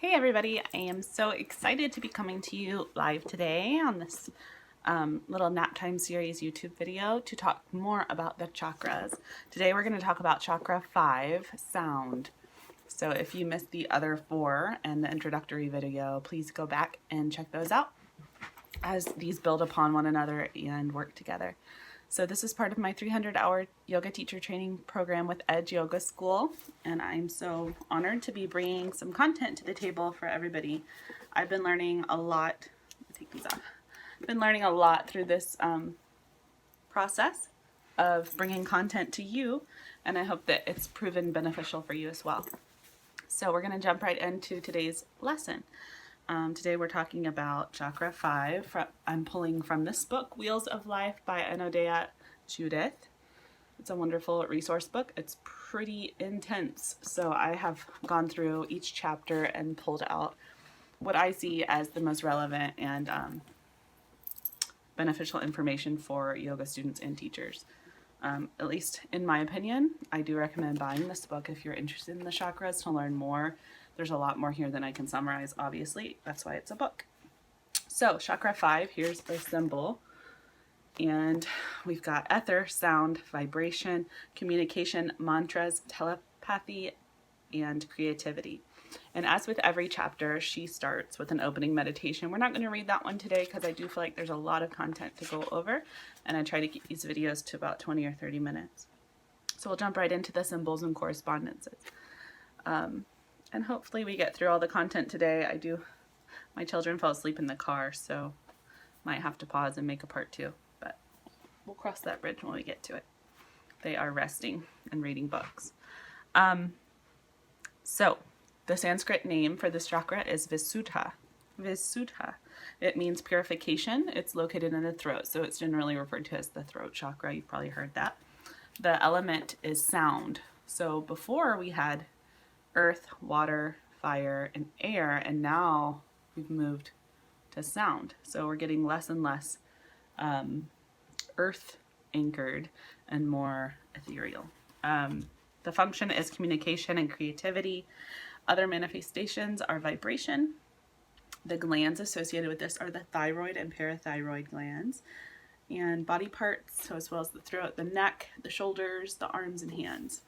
Hey everybody, I am so excited to be coming to you live today on this little nap time series YouTube video to talk more about the chakras. Today we're going to talk about chakra 5, sound. So if you missed the other 4 and the introductory video, please go back and check those out as these build upon one another and work together. So this is part of my 300-hour yoga teacher training program with Edge Yoga School, and I'm so honored to be bringing some content to the table for everybody. I've been learning a lot. Take these off. I've been learning a lot through this process of bringing content to you, and I hope that it's proven beneficial for you as well. So we're going to jump right into today's lesson. Today we're talking about Chakra 5. I'm pulling from this book, Wheels of Life by Anodea Judith. It's a wonderful resource book. It's pretty intense, so I have gone through each chapter and pulled out what I see as the most relevant and beneficial information for yoga students and teachers. At least in my opinion, I do recommend buying this book if you're interested in the chakras to learn more. There's a lot more here than I can summarize, obviously. That's why it's a book. So, chakra 5, here's the symbol. And we've got ether, sound, vibration, communication, mantras, telepathy, and creativity. And as with every chapter, she starts with an opening meditation. We're not going to read that one today because I do feel like there's a lot of content to go over. And I try to keep these videos to about 20 or 30 minutes. So we'll jump right into the symbols and correspondences. And hopefully we get through all the content today. My children fell asleep in the car, so might have to pause and make a part 2, but we'll cross that bridge when we get to it. They are resting and reading books. So the Sanskrit name for this chakra is Visuddha. Visuddha. It means purification. It's located in the throat, so it's generally referred to as the throat chakra. You've probably heard that. The element is sound. So before we had earth, water, fire, and air, and now we've moved to sound. So we're getting less and less earth anchored and more ethereal. The function is communication and creativity. Other manifestations are vibration. The glands associated with this are the thyroid and parathyroid glands. And body parts, so as well as the throat, the neck, the shoulders, the arms, and hands.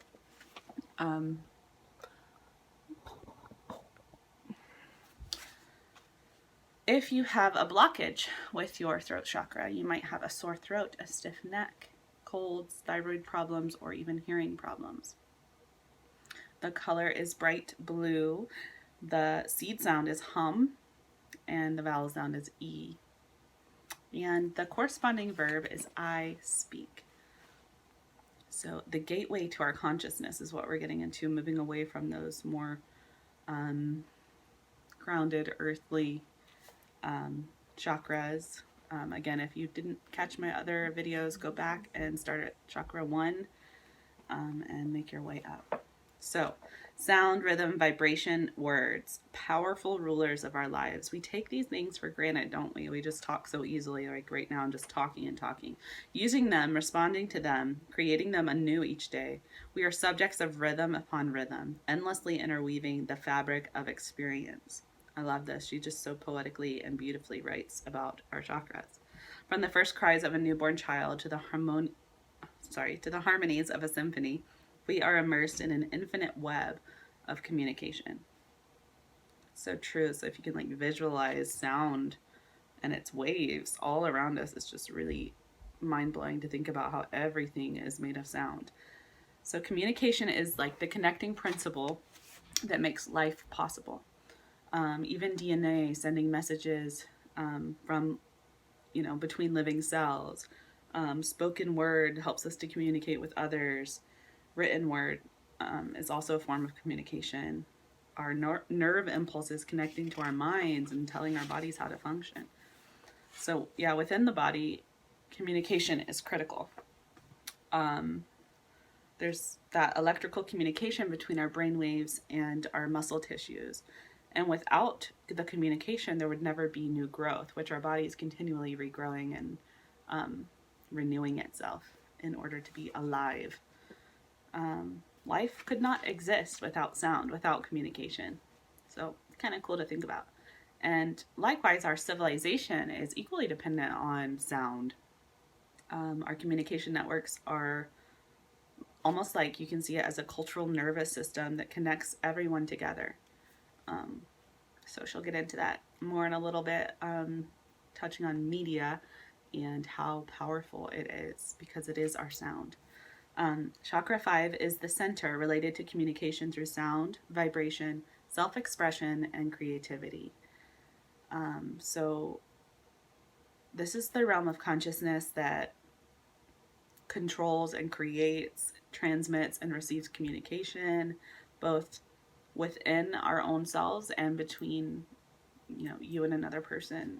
If you have a blockage with your throat chakra, you might have a sore throat, a stiff neck, colds, thyroid problems, or even hearing problems. The color is bright blue. The seed sound is hum, and the vowel sound is E. And the corresponding verb is I speak. So the gateway to our consciousness is what we're getting into, moving away from those more grounded, earthly chakras. Again, if you didn't catch my other videos, go back and start at chakra 1 and make your way up. So, sound, rhythm, vibration, words, powerful rulers of our lives. We take these things for granted, don't we? We just talk so easily. Like right now, I'm just talking and talking. Using them, responding to them, creating them anew each day. We are subjects of rhythm upon rhythm, endlessly interweaving the fabric of experience. I love this. She just so poetically and beautifully writes about our chakras. From the first cries of a newborn child to the harmonies of a symphony, we are immersed in an infinite web of communication. So true. So if you can like visualize sound and its waves all around us, it's just really mind-blowing to think about how everything is made of sound. So communication is like the connecting principle that makes life possible. Even DNA sending messages from, between living cells. Spoken word helps us to communicate with others. Written word is also a form of communication. Our nerve impulses connecting to our minds and telling our bodies how to function. So yeah, within the body, communication is critical. There's that electrical communication between our brain waves and our muscle tissues. And without the communication, there would never be new growth, which our body is continually regrowing and renewing itself in order to be alive. Life could not exist without sound, without communication. So kind of cool to think about. And likewise, our civilization is equally dependent on sound. Our communication networks are almost like you can see it as a cultural nervous system that connects everyone together. So she'll get into that more in a little bit, touching on media and how powerful it is because it is our sound. Chakra 5 is the center related to communication through sound, vibration, self-expression, and creativity. So this is the realm of consciousness that controls and creates, transmits and receives communication, both within our own selves and between, you and another person.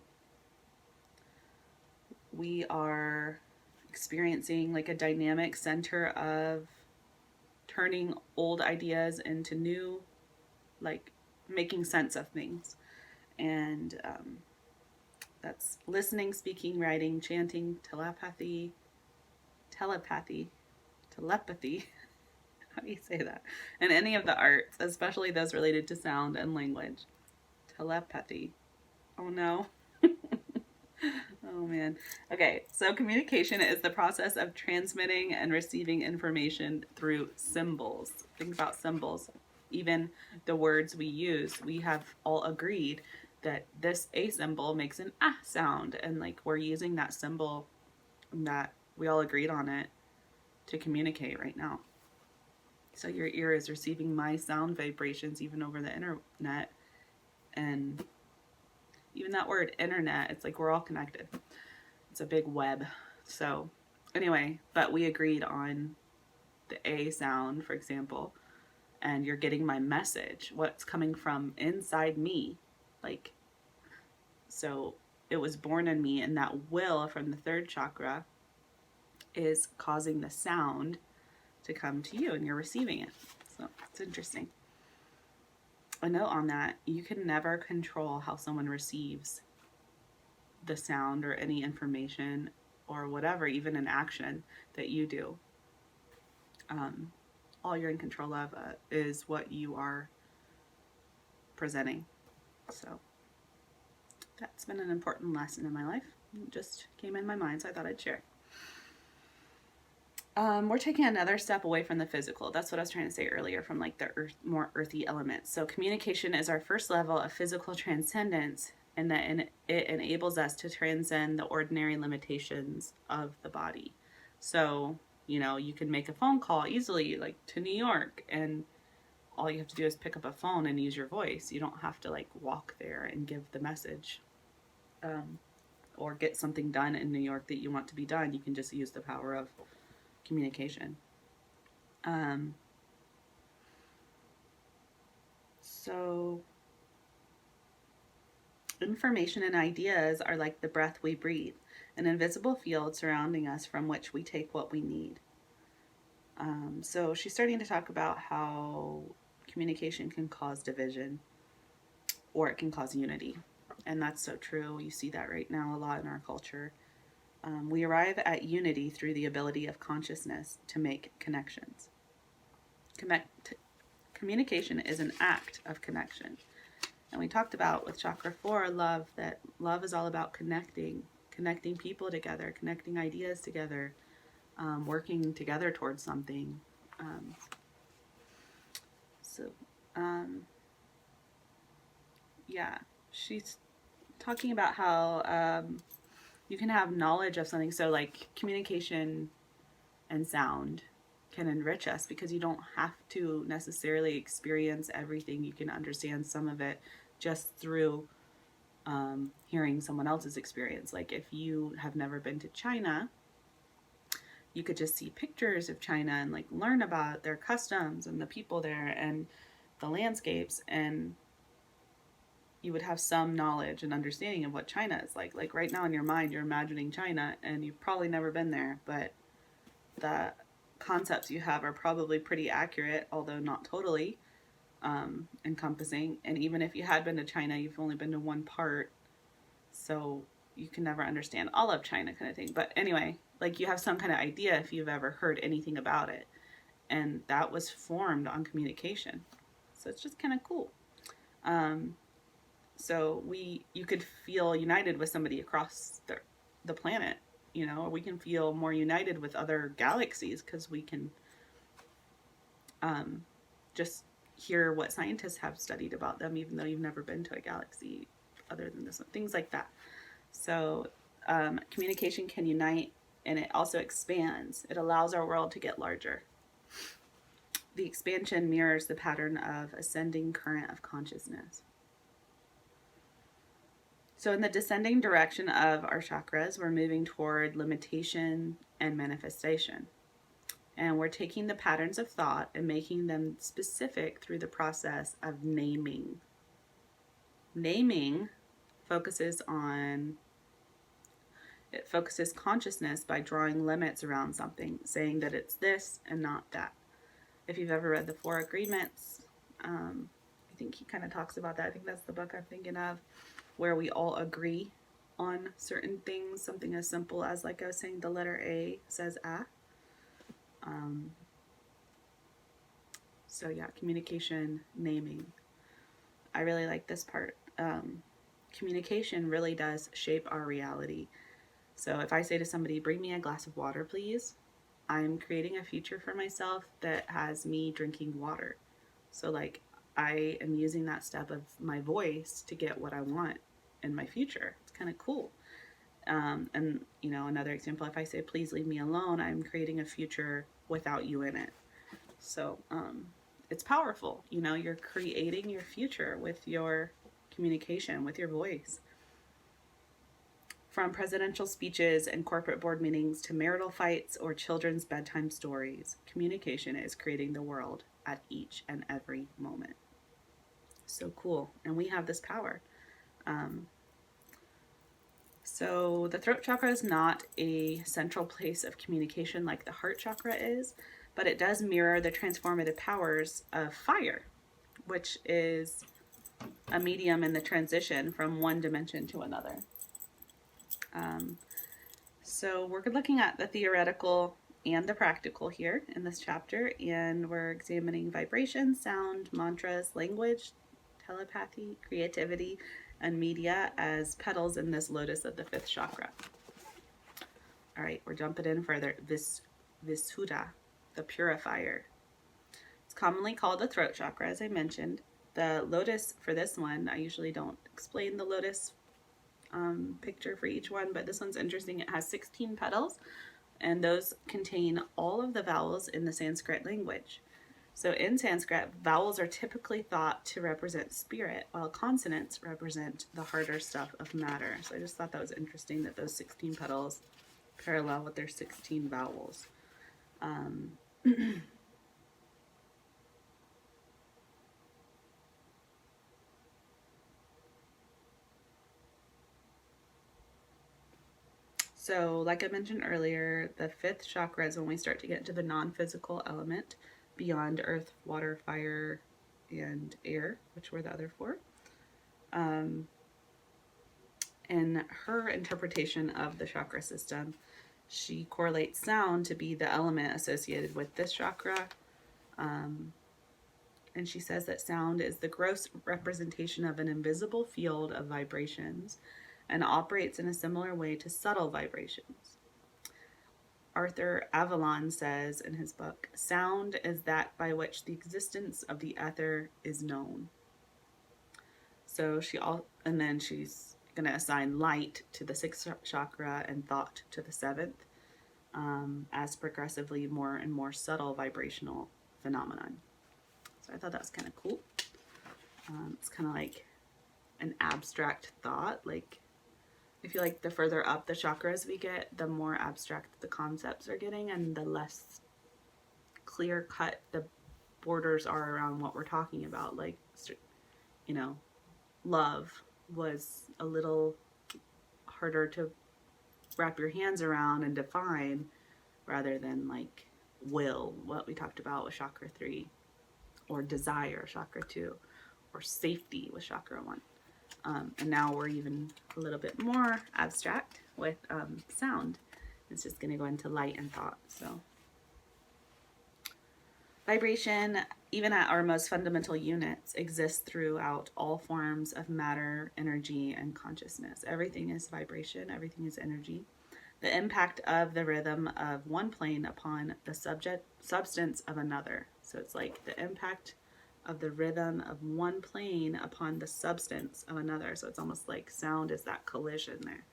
We are experiencing like a dynamic center of turning old ideas into new, like making sense of things. And that's listening, speaking, writing, chanting, telepathy. How do you say that? And any of the arts, especially those related to sound and language. Telepathy. Oh no. Oh man. Okay, so communication is the process of transmitting and receiving information through symbols. Think about symbols. Even the words we use, we have all agreed that this A symbol makes an ah sound, and like we're using that symbol that we all agreed on it to communicate right now. So your ear is receiving my sound vibrations even over the internet. And even that word internet, it's like we're all connected. It's a big web. So anyway, but we agreed on the A sound, for example, and you're getting my message, what's coming from inside me. Like, so it was born in me, and that will from the third chakra is causing the sound to come to you, and you're receiving it. So it's interesting. A note on that, you can never control how someone receives the sound or any information or whatever, even an action that you do. All you're in control of is what you are presenting. So that's been an important lesson in my life. It just came in my mind, so I thought I'd share. We're taking another step away from the physical. That's what I was trying to say earlier, from like the more earthy elements. So communication is our first level of physical transcendence, and that it enables us to transcend the ordinary limitations of the body. So, you can make a phone call easily, like to New York, and all you have to do is pick up a phone and use your voice. You don't have to like walk there and give the message, or get something done in New York that you want to be done. You can just use the power of communication. So information and ideas are like the breath we breathe, an invisible field surrounding us from which we take what we need. So she's starting to talk about how communication can cause division, or it can cause unity. And that's so true. You see that right now a lot in our culture. We arrive at unity through the ability of consciousness to make connections. Communication is an act of connection. And we talked about with Chakra 4, love, that love is all about connecting people together, connecting ideas together, working together towards something. Yeah, she's talking about how you can have knowledge of something. So like communication and sound can enrich us because you don't have to necessarily experience everything. You can understand some of it just through hearing someone else's experience. Like if you have never been to China, you could just see pictures of China and like learn about their customs and the people there and the landscapes, and you would have some knowledge and understanding of what China is like. Like right now in your mind, you're imagining China and you've probably never been there, but the concepts you have are probably pretty accurate, although not totally encompassing. And even if you had been to China, you've only been to one part, so you can never understand all of China kind of thing. But anyway, like you have some kind of idea if you've ever heard anything about it. And that was formed on communication. So it's just kind of cool. So you could feel united with somebody across the planet, you know, or we can feel more united with other galaxies because we can just hear what scientists have studied about them, even though you've never been to a galaxy other than this one, things like that. So communication can unite, and it also expands. It allows our world to get larger. The expansion mirrors the pattern of ascending current of consciousness. So in the descending direction of our chakras, we're moving toward limitation and manifestation. And we're taking the patterns of thought and making them specific through the process of naming. Naming focuses consciousness by drawing limits around something, saying that it's this and not that. If you've ever read the Four Agreements, I think he kind of talks about that. I think that's the book I'm thinking of, where we all agree on certain things. Something as simple as, like I was saying, the letter A says ah. So yeah, communication, naming. I really like this part. Communication really does shape our reality. So if I say to somebody, bring me a glass of water, please, I'm creating a future for myself that has me drinking water. So like I am using that step of my voice to get what I want in my future. It's kind of cool. And you know, another example, if I say, please leave me alone, I'm creating a future without you in it. So it's powerful. You know, you're creating your future with your communication, with your voice. From presidential speeches and corporate board meetings to marital fights or children's bedtime stories, communication is creating the world at each and every moment. So cool. And we have this power. So the throat chakra is not a central place of communication like the heart chakra is, but it does mirror the transformative powers of fire, which is a medium in the transition from one dimension to another. So we're looking at the theoretical and the practical here in this chapter, and we're examining vibration, sound, mantras, language, telepathy, creativity, and media as petals in this lotus of the fifth chakra. All right, we're jumping in further. Visuddha, the purifier. It's commonly called the throat chakra, as I mentioned. The lotus for this one, I usually don't explain the lotus picture for each one, but this one's interesting. It has 16 petals, and those contain all of the vowels in the Sanskrit language. So in Sanskrit, vowels are typically thought to represent spirit, while consonants represent the harder stuff of matter. So I just thought that was interesting that those 16 petals parallel with their 16 vowels. So like I mentioned earlier, the fifth chakra is when we start to get into the non-physical element beyond earth, water, fire, and air, which were the other four. In her interpretation of the chakra system, she correlates sound to be the element associated with this chakra. And she says that sound is the gross representation of an invisible field of vibrations and operates in a similar way to subtle vibrations. Arthur Avalon says in his book, sound is that by which the existence of the ether is known. So and then she's going to assign light to the sixth chakra and thought to the seventh, as progressively more and more subtle vibrational phenomenon. So I thought that was kind of cool. It's kind of like an abstract thought. Like, I feel like the further up the chakras we get, the more abstract the concepts are getting, and the less clear cut the borders are around what we're talking about. Like, you know, love was a little harder to wrap your hands around and define, rather than like will, what we talked about with chakra 3, or desire, chakra 2, or safety with chakra 1. And now we're even a little bit more abstract with sound. It's just going to go into light and thought. So Vibration, even at our most fundamental units, exists throughout all forms of matter, energy, and consciousness. Everything is vibration, everything is energy. The impact of the rhythm of one plane upon the substance of another. So it's like the impact of the rhythm of one plane upon the substance of another. So it's almost like sound is that collision there.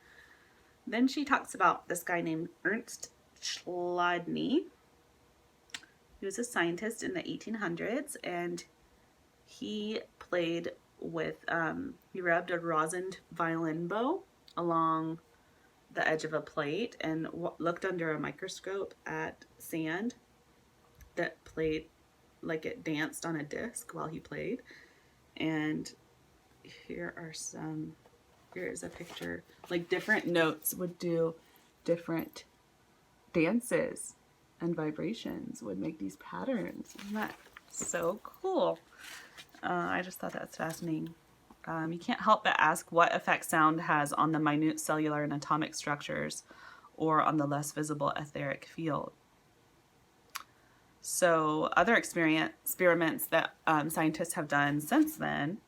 Then she talks about this guy named Ernst Chladni. He was a scientist in the 1800s, and he played with, he rubbed a rosined violin bow along the edge of a plate and looked under a microscope at sand that played like it danced on a disc while he played. And here is a picture, like different notes would do different dances, and vibrations would make these patterns. Isn't that so cool? I just thought that's fascinating. You can't help but ask what effect sound has on the minute cellular and atomic structures, or on the less visible etheric field. So other experiments that scientists have done since then,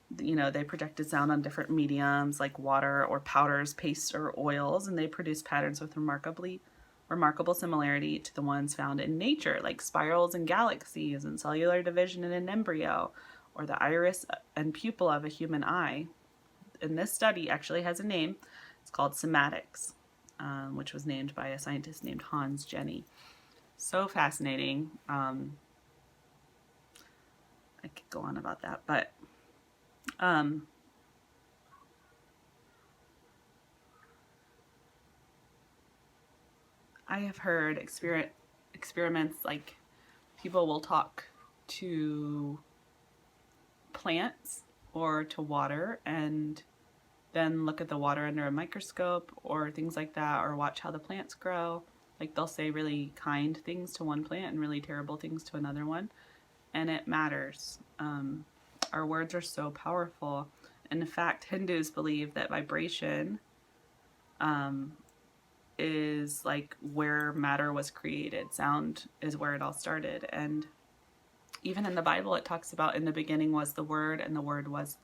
they projected sound on different mediums like water or powders, pastes, or oils, and they produced patterns with remarkable similarity to the ones found in nature, like spirals and galaxies and cellular division in an embryo, or the iris and pupil of a human eye. And this study actually has a name. It's called cymatics, which was named by a scientist named Hans Jenny. So fascinating. I could go on about that, but I have heard experiments like people will talk to plants or to water and then look at the water under a microscope or things like that, or watch how the plants grow. Like they'll say really kind things to one plant and really terrible things to another one, and it matters. Our words are so powerful. And in fact, Hindus believe that vibration is like where matter was created. Sound is where it all started. And even in the Bible, it talks about in the beginning was the Word, and the Word was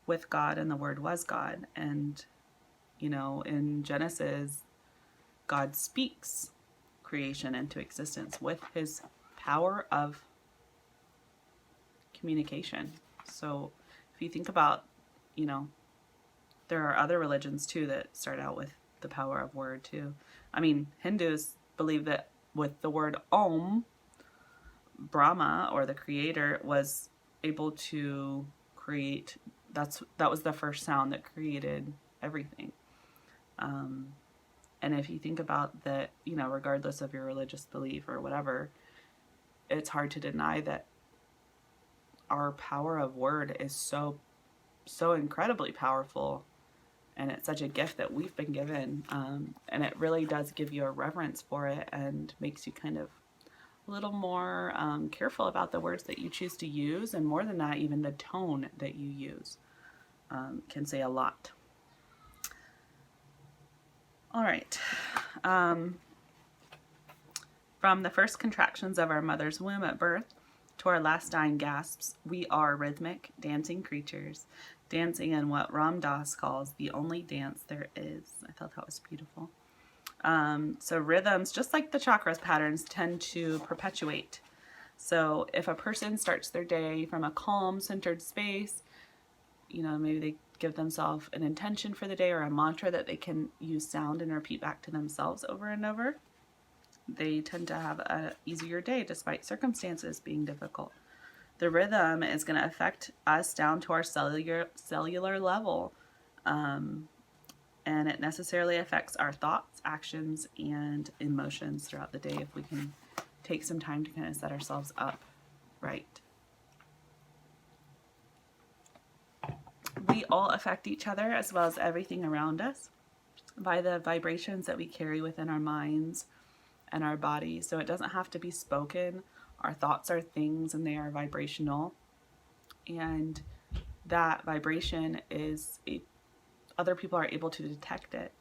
with God, and the Word was God. And, in Genesis, God speaks creation into existence with his power of communication. So if you think about, there are other religions too that start out with the power of word too. I mean, Hindus believe that with the word Om, Brahma, or the creator, was able to create, that was the first sound that created everything. And if you think about that, regardless of your religious belief or whatever, it's hard to deny that our power of word is so incredibly powerful, and it's such a gift that we've been given, and it really does give you a reverence for it and makes you kind of a little more careful about the words that you choose to use, and more than that, even the tone that you use can say a lot. All right. From the first contractions of our mother's womb at birth to our last dying gasps, we are rhythmic, dancing creatures, dancing in what Ram Dass calls the only dance there is. I thought that was beautiful. So rhythms, just like the chakras patterns, tend to perpetuate. So if a person starts their day from a calm, centered space, maybe they give themselves an intention for the day or a mantra that they can use sound and repeat back to themselves over and over, they tend to have an easier day despite circumstances being difficult. The rhythm is going to affect us down to our cellular level, and it necessarily affects our thoughts, actions, and emotions throughout the day if we can take some time to kind of set ourselves up right. We all affect each other as well as everything around us by the vibrations that we carry within our minds and our bodies. So it doesn't have to be spoken. Our thoughts are things, and they are vibrational. And that vibration is, other people are able to detect it.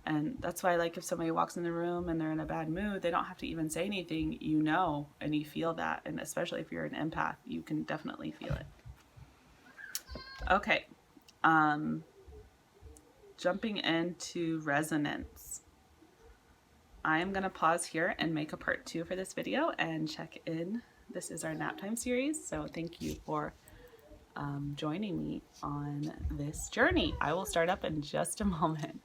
And that's why, like, if somebody walks in the room and they're in a bad mood, they don't have to even say anything, you know, and you feel that. And especially if you're an empath, you can definitely feel it. Okay. Jumping into resonance. I am going to pause here and make a part 2 for this video and check in. This is our nap time series, so thank you for joining me on this journey. I will start up in just a moment.